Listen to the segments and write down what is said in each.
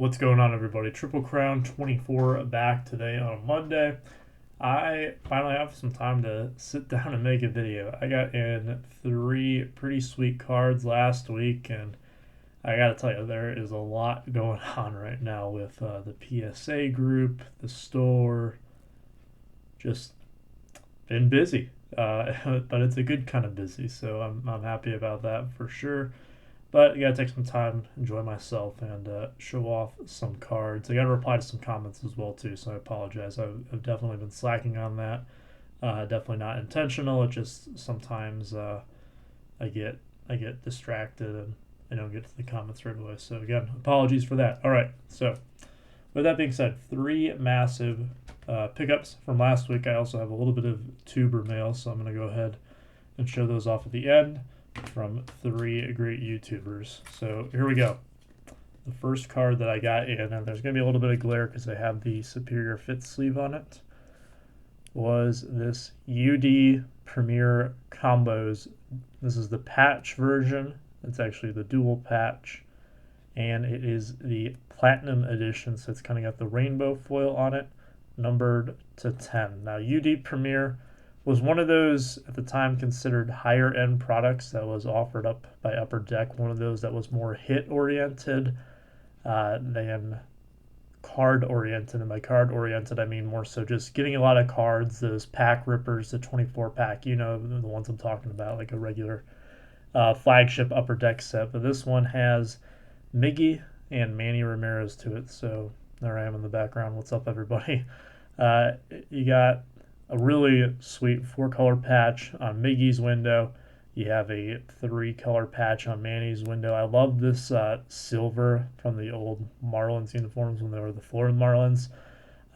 What's going on, everybody? Triple Crown 24 back today on a Monday. I finally have some time to sit down and make a video. I got in three pretty sweet cards last week, and I gotta tell you, there is a lot going on right now with the PSA group, the store. Just been busy, but it's a good kind of busy, so I'm happy about that for sure. But I gotta take some time, enjoy myself, and show off some cards. I gotta reply to some comments as well too, so I apologize. I've definitely been slacking on that. Definitely not intentional. It just sometimes I get I get distracted and I don't get to the comments right away. So again, apologies for that. All right. So with that being said, three massive pickups from last week. I also have a little bit of tuber mail, so I'm gonna go ahead and show those off at the end from three great YouTubers. So here we go. The first card that I got in, and there's going to be a little bit of glare because I have the Superior Fit sleeve on it, was this UD Premier Combos. This is the patch version. It's actually the dual patch, and it is the Platinum Edition, so it's kind of got the rainbow foil on it, numbered to 10. Now, UD Premier was one of those at the time considered higher end products that was offered up by Upper Deck, one of those that was more hit oriented than card oriented. And by card oriented, I mean more so just getting a lot of cards, those pack rippers, the 24 pack, you know, the ones I'm talking about, like a regular flagship Upper Deck set. But this one has Miggy and Manny Ramirez to it. So there I am in the background. What's up, everybody? You got a really sweet 4-color patch on Miggy's window. You have a 3-color patch on Manny's window. I love this silver from the old Marlins uniforms when they were the Florida Marlins.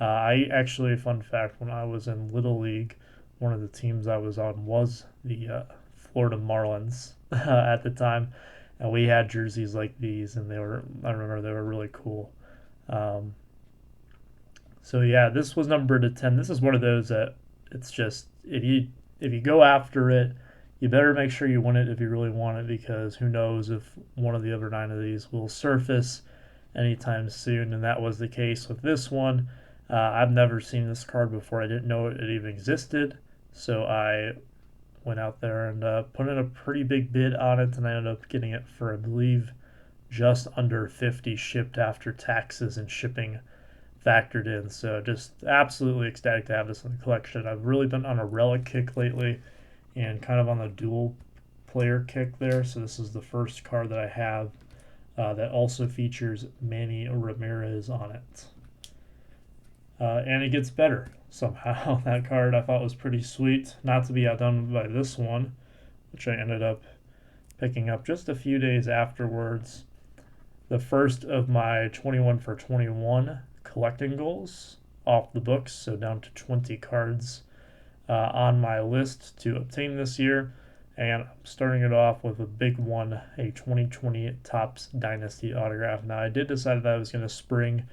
I actually, fun fact, when I was in Little League, one of the teams I was on was the Florida Marlins at the time, and we had jerseys like these, and I remember they were really cool. Um, so yeah, this was numbered to 10. This is one of those that it's just if you go after it, you better make sure you win it if you really want it, because who knows if one of the other 9 of these will surface anytime soon. And that was the case with this one. I've never seen this card before. I didn't know it even existed, so I went out there and put in a pretty big bid on it, and I ended up getting it for, I believe, just under 50 shipped after taxes and shipping factored in. So just absolutely ecstatic to have this in the collection. I've really been on a relic kick lately and kind of on the dual player kick there. So this is the first card that I have that also features Manny Ramirez on it. And it gets better somehow. That card I thought was pretty sweet. Not to be outdone by this one, which I ended up picking up just a few days afterwards. The first of my 21 for 21 collecting goals off the books, so down to 20 cards on my list to obtain this year. And I'm starting it off with a big one, a 2020 Topps Dynasty autograph. Now, I did decide that I was going to spring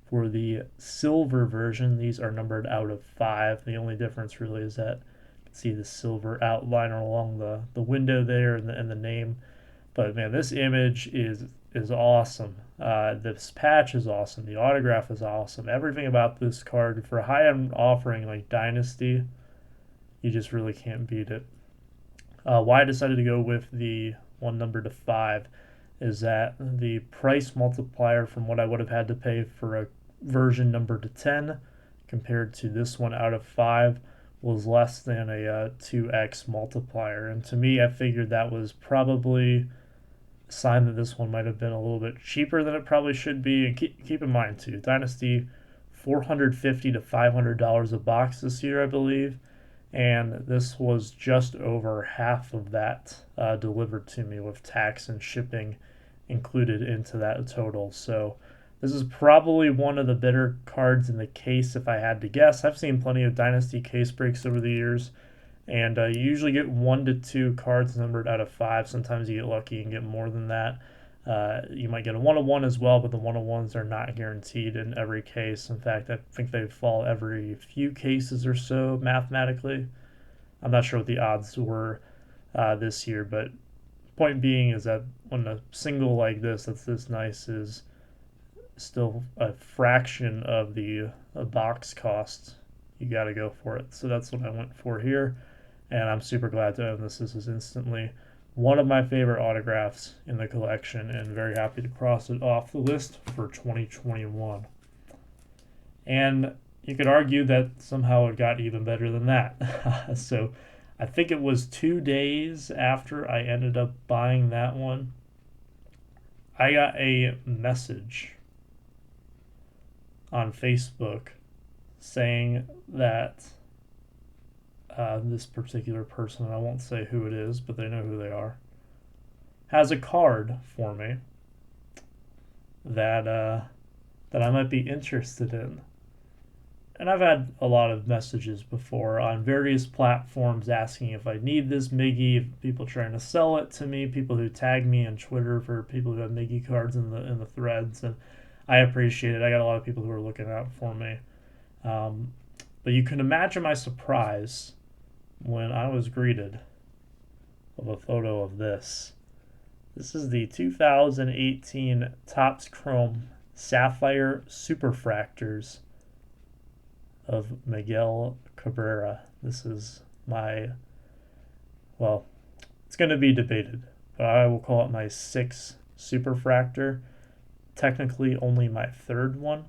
for the silver version. These are numbered out of 5. The only difference really is that you can see the silver outline along the window there and the name. But man, this image is awesome. This patch is awesome. The autograph is awesome. Everything about this card for a high-end offering like Dynasty, you just really can't beat it. Why I decided to go with the one number to 5 is that the price multiplier from what I would have had to pay for a version number to 10 compared to this one out of 5 was less than a 2x multiplier. And to me, I figured that was probably a sign that this one might have been a little bit cheaper than it probably should be. And keep in mind, too, Dynasty, $450 to $500 a box this year, I believe. And this was just over half of that delivered to me with tax and shipping included into that total. So this is probably one of the better cards in the case if I had to guess. I've seen plenty of Dynasty case breaks over the years, and you usually get 1 to 2 cards numbered out of 5. Sometimes you get lucky and get more than that. You might get a 1-of-1 as well, but the 1-of-1s are not guaranteed in every case. In fact, I think they fall every few cases or so mathematically. I'm not sure what the odds were this year, but point being is that when a single like this that's this nice is still a fraction of the box cost, you got to go for it. So that's what I went for here, and I'm super glad to own this. This is instantly one of my favorite autographs in the collection, and very happy to cross it off the list for 2021. And you could argue that somehow it got even better than that. So I think it was 2 days after I ended up buying that one, I got a message on Facebook saying that this particular person, I won't say who it is, but they know who they are, has a card for me that that I might be interested in. And I've had a lot of messages before on various platforms asking if I need this Miggy, people trying to sell it to me, people who tag me on Twitter for people who have Miggy cards in the threads, and I appreciate it. I got a lot of people who are looking out for me. But you can imagine my surprise when I was greeted with a photo of this. This is the 2018 Topps Chrome Sapphire Superfractors of Miguel Cabrera. This is my, well, it's going to be debated, but I will call it my sixth Superfractor. Technically only my third one,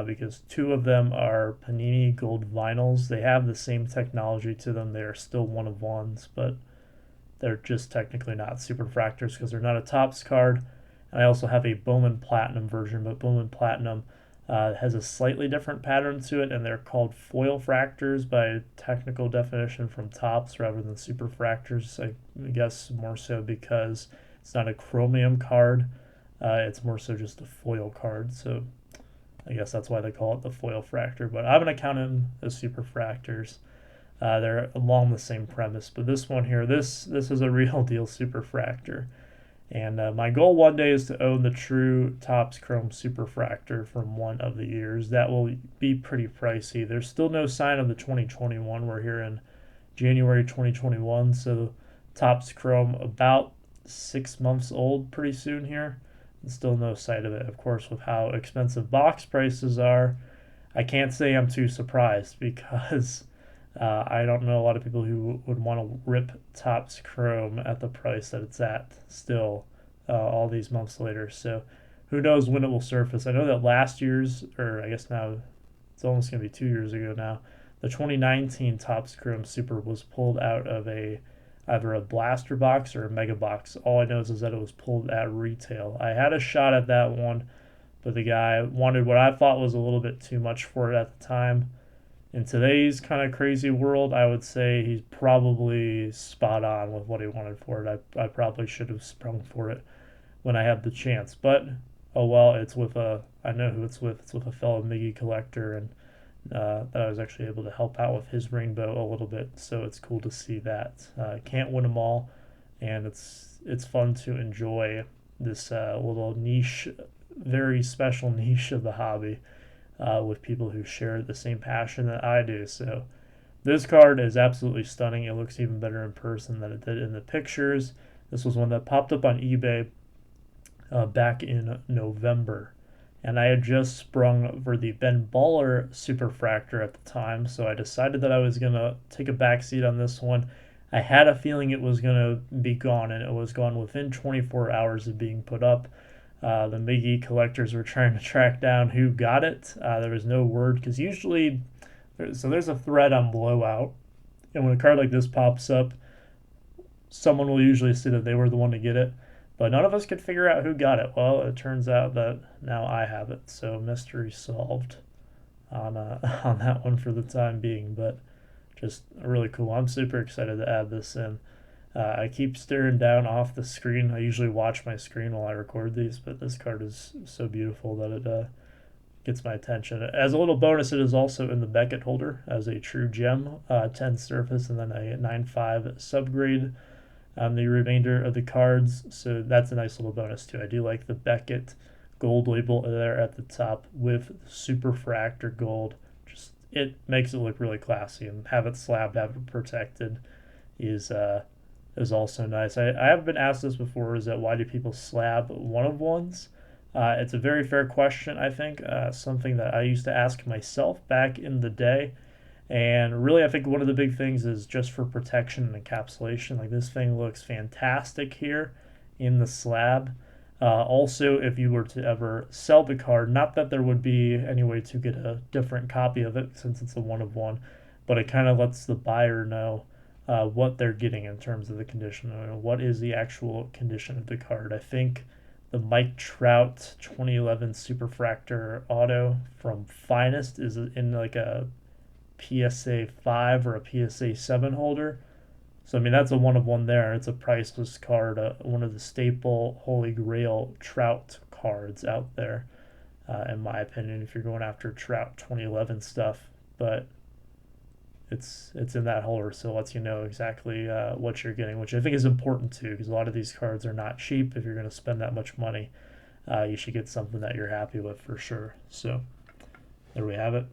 because two of them are Panini Gold vinyls. They have the same technology to them. They are still one of ones, but they're just technically not Superfractors because they're not a Topps card. And I also have a Bowman Platinum version, but Bowman Platinum has a slightly different pattern to it, and they're called foil fractors by technical definition from Topps rather than Superfractors. I guess more so because it's not a chromium card. It's more so just a foil card, so I guess that's why they call it the foil fractor. But I'm going to count them as Superfractors. They're along the same premise, but this one here, this is a real deal Superfractor. And my goal one day is to own the true Topps Chrome Superfractor from one of the years. That will be pretty pricey. There's still no sign of the 2021. We're here in January 2021, so Topps Chrome about 6 months old pretty soon here. And still no sight of it. Of course, with how expensive box prices are, I can't say I'm too surprised because I don't know a lot of people who would want to rip Topps Chrome at the price that it's at still all these months later. So who knows when it will surface. I know that last year's, or I guess now it's almost going to be 2 years ago now, the 2019 Topps Chrome Super was pulled out of either a blaster box or a mega box. All I know is that it was pulled at retail. I had a shot at that one, but the guy wanted what I thought was a little bit too much for it at the time. In today's kind of crazy world, I would say he's probably spot on with what he wanted for it. I probably should have sprung for it when I had the chance. But, oh well, I know who it's with. It's with a fellow Miggy collector, and that I was actually able to help out with his rainbow a little bit. So it's cool to see that. Can't win them all, and it's fun to enjoy this little niche, very special niche of the hobby. With people who share the same passion that I do. So this card is absolutely stunning. It looks even better in person than it did in the pictures. This was one that popped up on eBay back in November. And I had just sprung for the Ben Baller Superfractor at the time, so I decided that I was going to take a backseat on this one. I had a feeling it was going to be gone, and it was gone within 24 hours of being put up. The Miggy collectors were trying to track down who got it. There was no word because usually, there's a thread on Blowout, and when a card like this pops up, someone will usually say that they were the one to get it, but none of us could figure out who got it. Well, it turns out that now I have it, so mystery solved on on that one for the time being. But just really cool. I'm super excited to add this in. I keep staring down off the screen. I usually watch my screen while I record these, but this card is so beautiful that it gets my attention. As a little bonus, it is also in the Beckett holder as a true gem, 10 surface, and then a 9.5 subgrade on the remainder of the cards. So that's a nice little bonus too. I do like the Beckett gold label there at the top with Superfractor gold. Just it makes it look really classy, and have it slabbed, have it protected is also nice. I have been asked this before, is that why do people slab one of ones? It's a very fair question, I think, something that I used to ask myself back in the day. And really, I think one of the big things is just for protection and encapsulation. Like this thing looks fantastic here in the slab. Also, if you were to ever sell the card, not that there would be any way to get a different copy of it since it's a one of one, but it kind of lets the buyer know what they're getting in terms of the condition. What is the actual condition of the card? I think the Mike Trout 2011 Superfractor Auto from Finest is in like a PSA 5 or a PSA 7 holder. So, I mean, that's a one of one there. It's a priceless card, one of the staple Holy Grail Trout cards out there, in my opinion, if you're going after Trout 2011 stuff. But it's in that holder, so it lets you know exactly what you're getting, which I think is important too, because a lot of these cards are not cheap. If you're going to spend that much money, you should get something that you're happy with for sure. So, there we have it.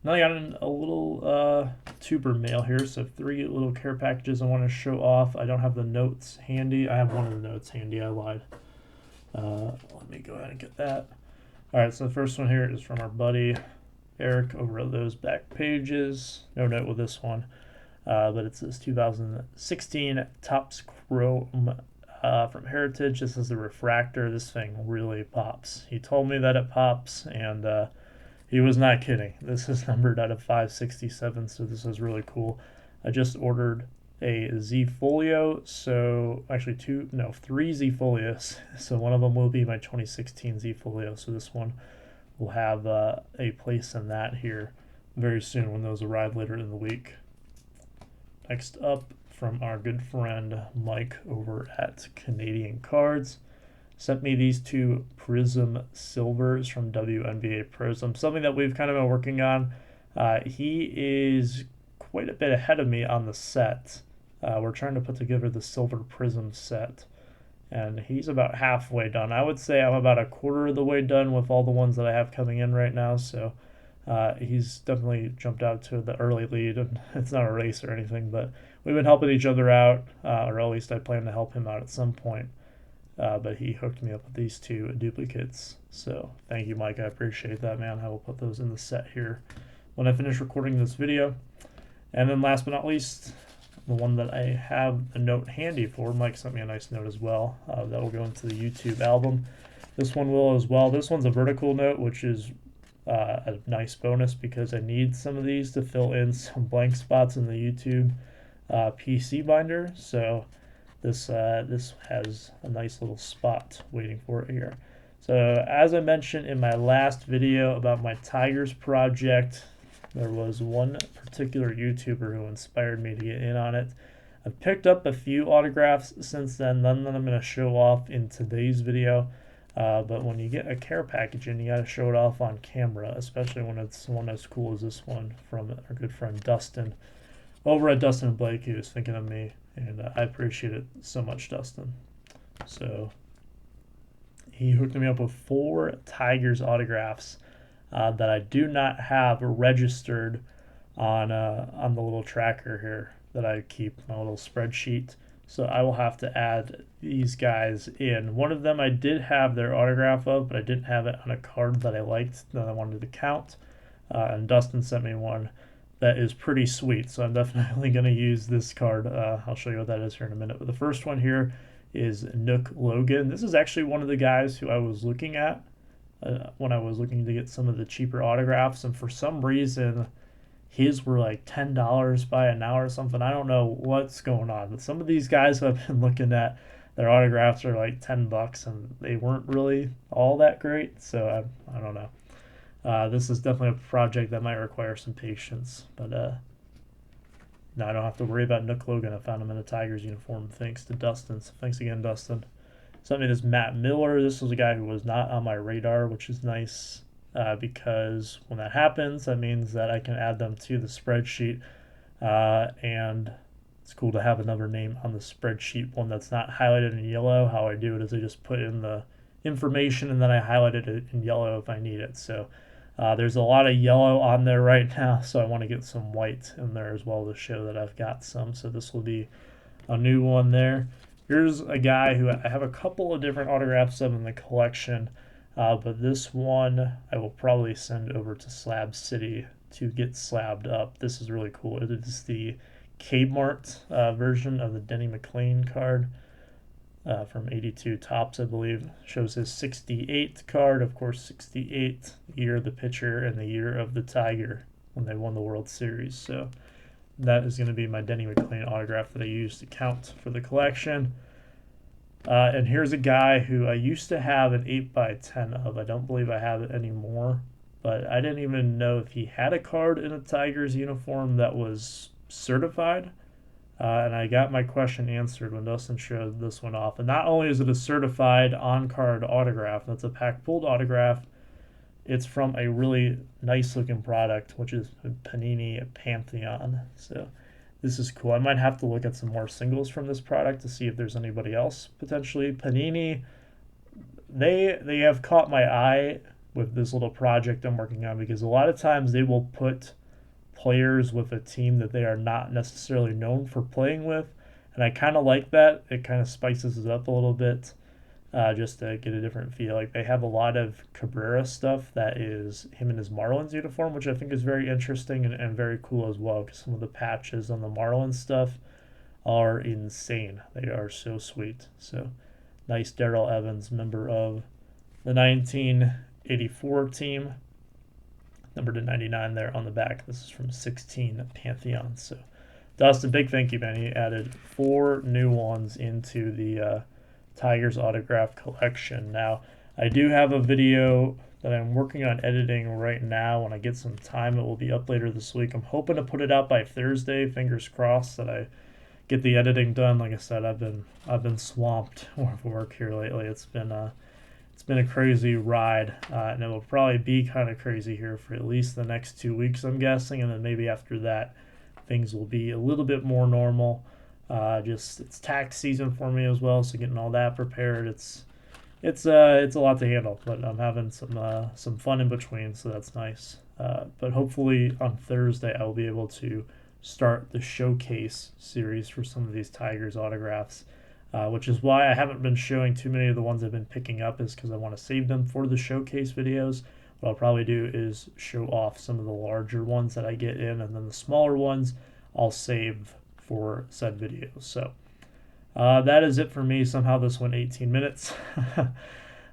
Now I got a little tuber mail here, so 3 little care packages I want to show off. I don't have the notes handy. I have one of the notes handy. I lied. Let me go ahead and get that. All right, so the first one here is from our buddy Eric over at those back pages. No note with this one, but it's this 2016 Topps Chrome from Heritage. This is the refractor. This thing really pops. He told me that it pops, and he was not kidding. This is numbered out of 567, so this is really cool. I just ordered a Z Folio, so actually 3 Z Folios. So one of them will be my 2016 Z Folio. So this one will have a place in that here very soon when those arrive later in the week. Next up, from our good friend Mike over at Canadian Cards, sent me these 2 Prism Silvers from WNBA Prism, something that we've kind of been working on. He is quite a bit ahead of me on the set. We're trying to put together the Silver Prism set, and he's about halfway done. I would say I'm about a quarter of the way done with all the ones that I have coming in right now, so he's definitely jumped out to the early lead, and it's not a race or anything, but we've been helping each other out, or at least I plan to help him out at some point. But he hooked me up with these 2 duplicates. So thank you, Mike. I appreciate that, man. I will put those in the set here when I finish recording this video. And then last but not least, the one that I have a note handy for. Mike sent me a nice note as well. That will go into the YouTube album. This one will as well. This one's a vertical note, which is a nice bonus because I need some of these to fill in some blank spots in the YouTube PC binder. So this has a nice little spot waiting for it here. So as I mentioned in my last video about my Tigers project, there was one particular YouTuber who inspired me to get in on it. I've picked up a few autographs since then, none that I'm going to show off in today's video. But when you get a care package in, you got to show it off on camera, especially when it's one as cool as this one from our good friend Dustin over at Dustin and Blake. He was thinking of me, and I appreciate it so much, Dustin. So he hooked me up with 4 Tigers autographs that I do not have registered on the little tracker here that I keep, my little spreadsheet. So I will have to add these guys in. One of them I did have their autograph of, but I didn't have it on a card that I liked that I wanted to count. And Dustin sent me one that is pretty sweet, so I'm definitely going to use this card. I'll show you what that is here in a minute. But the first one here is Nook Logan. This is actually one of the guys who I was looking at when I was looking to get some of the cheaper autographs, and for some reason his were like $10 by an hour or something. I don't know what's going on, but some of these guys I've been looking at, their autographs are like $10, and they weren't really all that great. So I don't know. This is definitely a project that might require some patience, but now I don't have to worry about Nook Logan. I found him in a Tigers uniform thanks to Dustin. So thanks again, Dustin. Something is Matt Miller. This was a guy who was not on my radar, which is nice. Because when that happens, that means that I can add them to the spreadsheet, and it's cool to have another name on the spreadsheet, one that's not highlighted in yellow. How I do it is I just put in the information and then I highlighted it in yellow if I need it. So there's a lot of yellow on there right now, so I want to get some white in there as well to show that I've got some. So this will be a new one there. Here's a guy who I have a couple of different autographs of in the collection, but this one I will probably send over to Slab City to get slabbed up. This is really cool. It is the Kmart version of the Denny McLain card from 82 Topps, I believe. Shows his 68 card, of course, 68, the year of the pitcher and the year of the Tiger when they won the World Series. So that is going to be my Denny McLain autograph that I use to count for the collection. And here's a guy who I used to have an 8x10 of. I don't believe I have it anymore, but I didn't even know if he had a card in a Tigers uniform that was certified. And I got my question answered when Dustin showed this one off. And not only is it a certified on-card autograph, that's a pack-pulled autograph, it's from a really nice-looking product, which is Panini Pantheon. So this is cool. I might have to look at some more singles from this product to see if there's anybody else potentially. Panini, they have caught my eye with this little project I'm working on, because a lot of times they will put players with a team that they are not necessarily known for playing with, and I kind of like that. It kind of spices it up a little bit, just to get a different feel. Like, they have a lot of Cabrera stuff that is him in his Marlins uniform, which I think is very interesting and very cool as well, because some of the patches on the Marlins stuff are insane. They are so sweet. So nice Darrell Evans, member of the 1984 team, number to 99 there on the back. This is from 16 Pantheon. So Dustin, big thank you, man. He added 4 new ones into the Tigers autograph collection. Now, I do have a video that I'm working on editing right now. When I get some time, it will be up later this week. I'm hoping to put it out by Thursday. Fingers crossed that I get the editing done. Like I said, I've been swamped with work here lately. It's been a crazy ride, and it will probably be kind of crazy here for at least the next 2 weeks, I'm guessing, and then maybe after that, things will be a little bit more normal. Just it's tax season for me as well, so getting all that prepared, it's a lot to handle, but I'm having some fun in between, so that's nice. But hopefully on Thursday I will be able to start the showcase series for some of these Tigers autographs. Which is why I haven't been showing too many of the ones I've been picking up, is because I want to save them for the showcase videos. What I'll probably do is show off some of the larger ones that I get in, and then the smaller ones I'll save for said videos. So that is it for me. Somehow this went 18 minutes.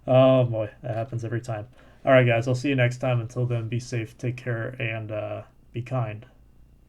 Oh boy, that happens every time. All right, guys, I'll see you next time. Until then, be safe, take care, and be kind.